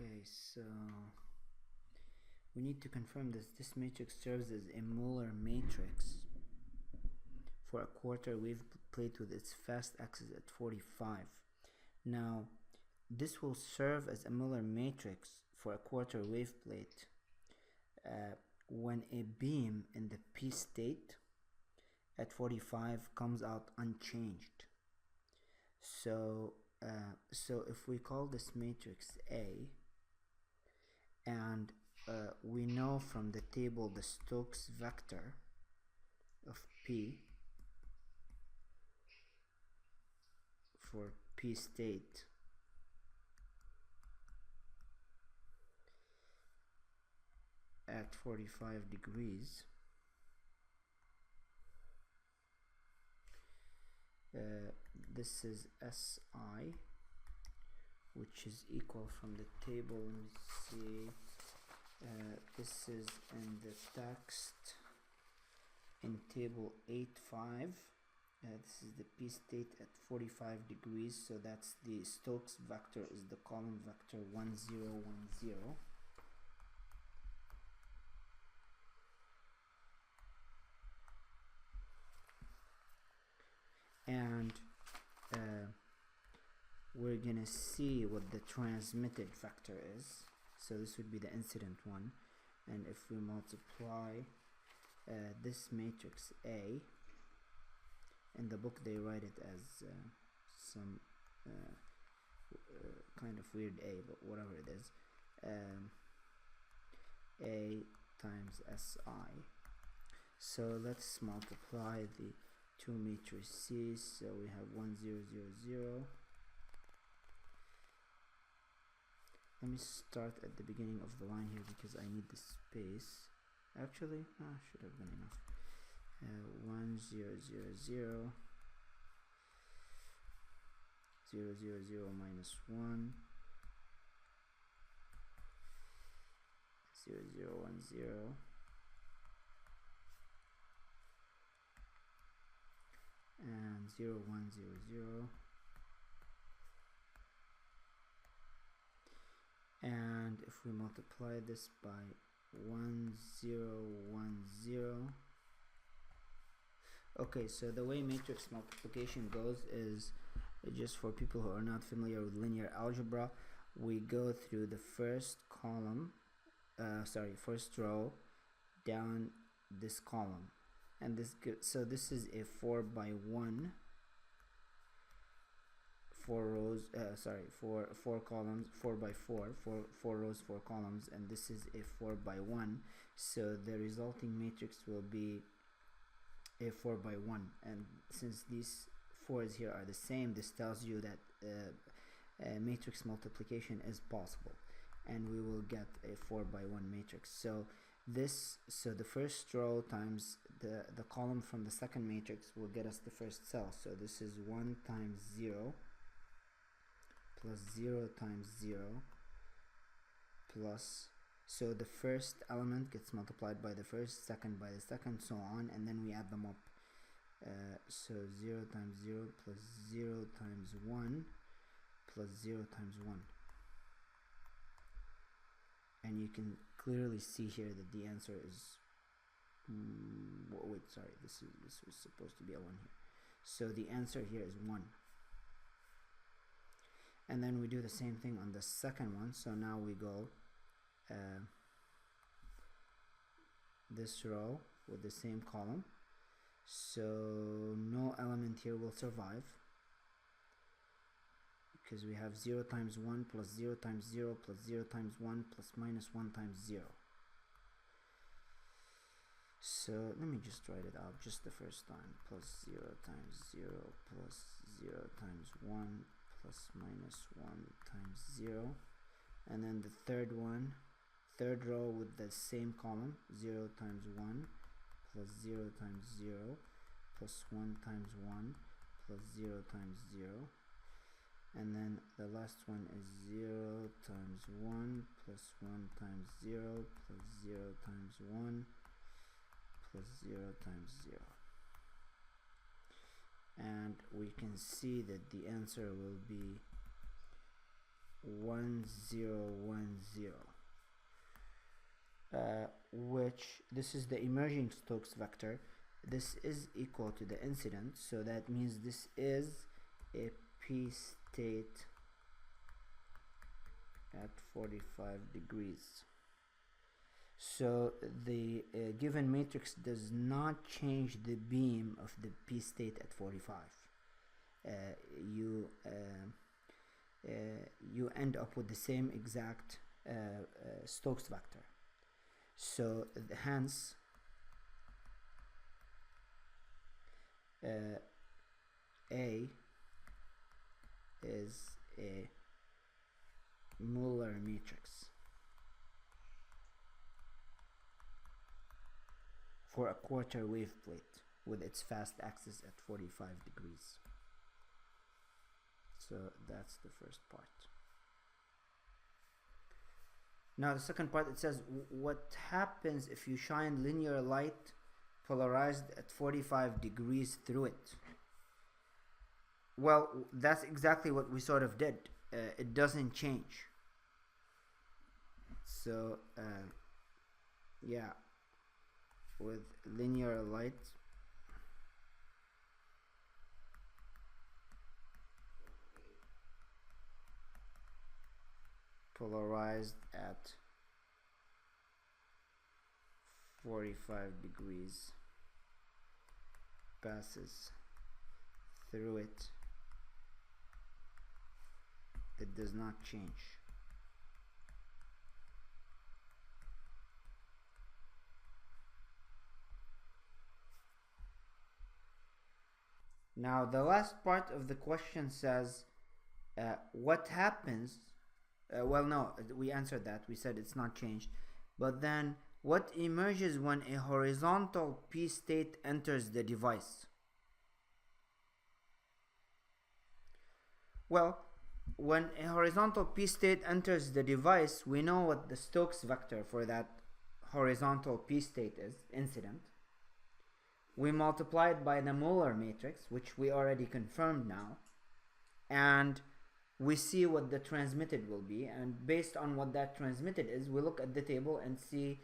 Okay, so we need to confirm this matrix serves as a Mueller matrix for a quarter wave plate with its fast axis at 45. Now, this will serve as a Mueller matrix for a quarter wave plate when a beam in the P state at 45 comes out unchanged. So if we call this matrix A, and we know from the table the Stokes vector of P for P state at 45 degrees, this is SI, which is equal from the table. Let me see, this is in the text in table 8.5. This is the P state at 45 degrees, so that's the Stokes vector is the column vector 1 0 1 0. And we're gonna see what the transmitted vector is. So this would be the incident one, and if we multiply this matrix A, in the book they write it as some kind of weird A, but whatever it is, A times SI. So let's multiply the two matrices. So we have 1 0 0 0. Let me start at the beginning of the line here because I need the space. Actually, should have been enough. 1 0 0 0 0 0 0 minus 1 0 0 1 0 and 0 1 0 0, and if we multiply this by 1 0 1 0. Okay, so the way matrix multiplication goes is, just for people who are not familiar with linear algebra, we go through the first column, first row down this column, and so this is a 4 by 1, 4 rows, four columns, 4 by 4, 4 rows, 4 columns, and this is a 4 by 1. So the resulting matrix will be a 4 by 1, and since these 4s here are the same, this tells you that matrix multiplication is possible, and we will get a 4 by 1 matrix. So the first row times the column from the second matrix will get us the first cell. So this is 1 times 0 plus 0 times 0 plus, so the first element gets multiplied by the first, second by the second, so on, and then we add them up. So 0 times 0 plus 0 times 1 plus 0 times 1. And you can clearly see here that the answer is, wait, sorry, this was supposed to be a 1 here. So the answer here is 1. And then we do the same thing on the second one. So now we go this row with the same column. So no element here will survive because we have 0 times 1 plus 0 times 0 plus 0 times 1 plus minus 1 times 0. So let me just write it out just the first time. Plus 0 times 0 plus 0 times 1 plus minus 1 times 0. And then the third one, third row with the same column, 0 times 1 plus 0 times 0 plus 1 times 1 plus 0 times 0. And then the last one is 0 times 1 plus 1 times 0 plus 0 times 1 plus 0 times 0. And we can see that the answer will be 1 0 1 0, which this is the emerging Stokes vector. This is equal to the incident, so that means this is a p state at 45 degrees. So the given matrix does not change the beam of the p state at 45. You end up with the same exact Stokes vector. So hence A is a Mueller matrix for a quarter wave plate with its fast axis at 45 degrees. So that's the first part. Now the second part, it says what happens if you shine linear light polarized at 45 degrees through it? Well, that's exactly what we sort of did. It doesn't change. So yeah, with linear light polarized at 45 degrees passes through it, it does not change. Now the last part of the question says what happens, well no, we answered that, we said it's not changed, but then what emerges when a horizontal p state enters the device? Well, when a horizontal p state enters the device, we know what the Stokes vector for that horizontal p state is, incident. We multiply it by the Mueller matrix, which we already confirmed now, and we see what the transmitted will be, and based on what that transmitted is, we look at the table and see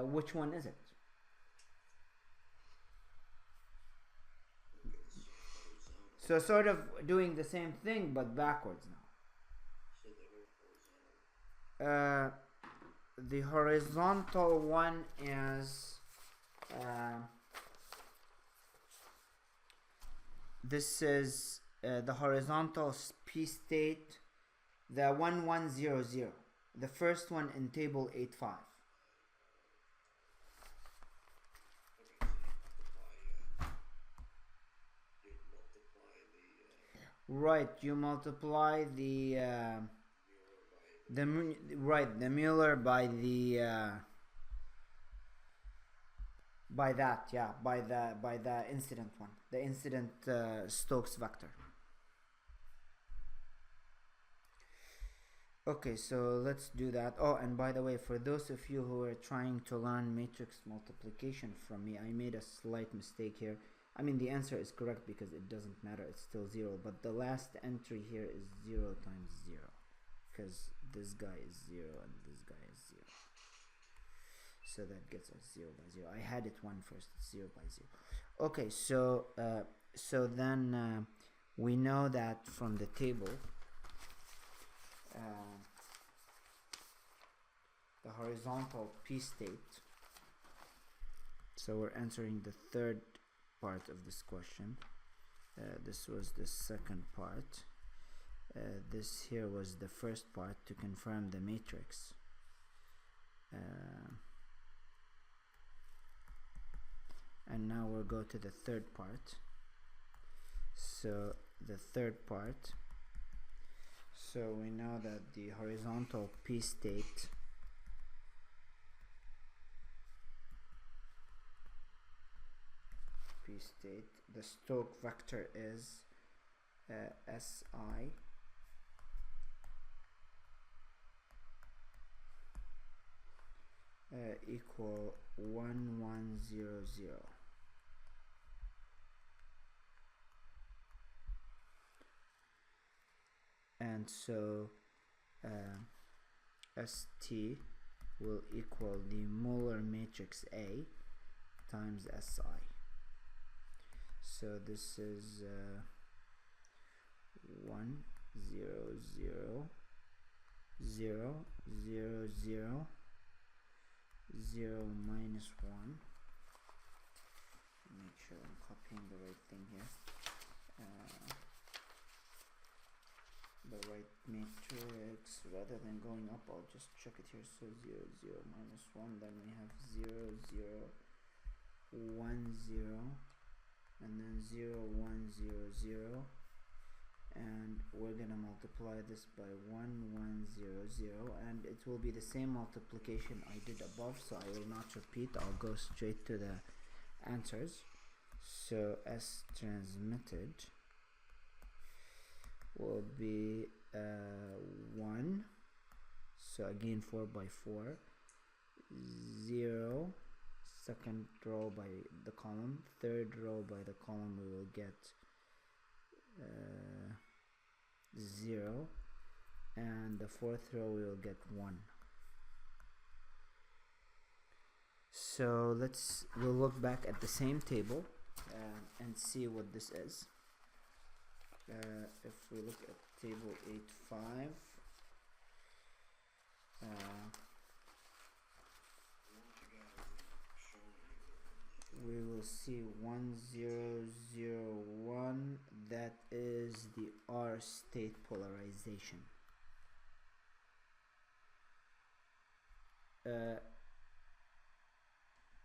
which one is it. So sort of doing the same thing but backwards now. The horizontal one is this is the horizontal p state, the 1100, the first one in table 8.5. Right, you multiply the Mueller by the by that, yeah, by the incident one, the incident Stokes vector. Okay, so let's do that. Oh, and by the way, for those of you who are trying to learn matrix multiplication from me, I made a slight mistake here. I mean, the answer is correct because it doesn't matter, it's still 0, but the last entry here is 0 times 0, because this guy is 0 and this guy is 0. So that gets us 0 by 0. I had it 1 first, it's 0 by 0. Okay, so then we know that from the table, the horizontal p state, so we're answering the third part of this question. This was the second part. This here was the first part to confirm the matrix. And now we'll go to the third part. So the third part, so we know that the horizontal p state the Stokes vector is SI equal 1100. And so ST will equal the Mueller matrix A times SI. So this is 1 0 0 0 0 0 0 minus 1. Make sure I'm copying the right thing here. The right matrix. Rather than going up, I'll just check it here. So 0 0 minus 1, then we have 0 0 1 0, and then 0 1 0 0, and we're gonna multiply this by 1 1 0 0, and it will be the same multiplication I did above, so I will not repeat. I'll go straight to the answers. So S transmitted will be 1, so again 4 by 4, 0, second row by the column, third row by the column, we will get 0, and the fourth row we will get 1. So we'll look back at the same table and see what this is. If we look at table 8.5, we will see 1001, that is the R state polarization.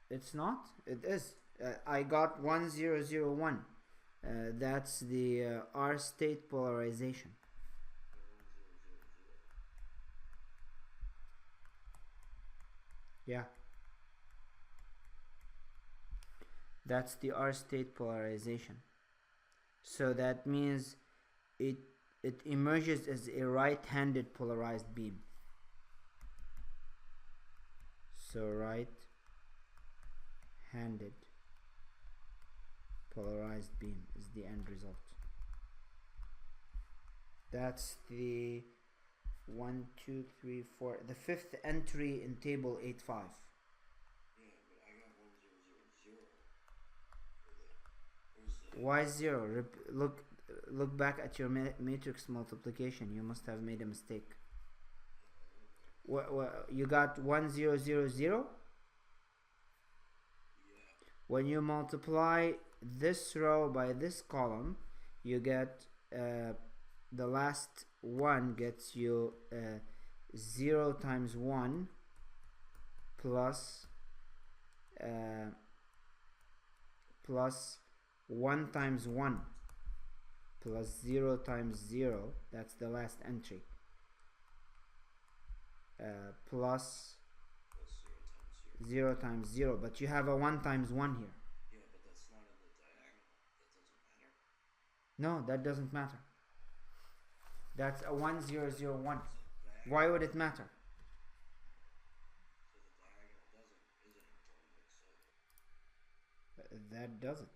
It's not? It is. I got 1001. That's the R state polarization. Yeah. That's the R state polarization. So that means it emerges as a right-handed polarized beam. So right-handed polarized beam is the end result. That's the 1 2 3 4, the fifth entry in table 8.5. Why 0? Look back at your matrix multiplication. You must have made a mistake. You got 1 0 0 0. When you multiply this row by this column, you get the last one gets you 0 times 1 plus 1 times 1 plus 0 times 0, that's the last entry, plus 0 times 0, but you have a 1 times 1 here. Yeah, but that's not in the diagonal. That doesn't matter. No, that doesn't matter. That's a 1001. Why would it matter? So the diagonal isn't important. That doesn't.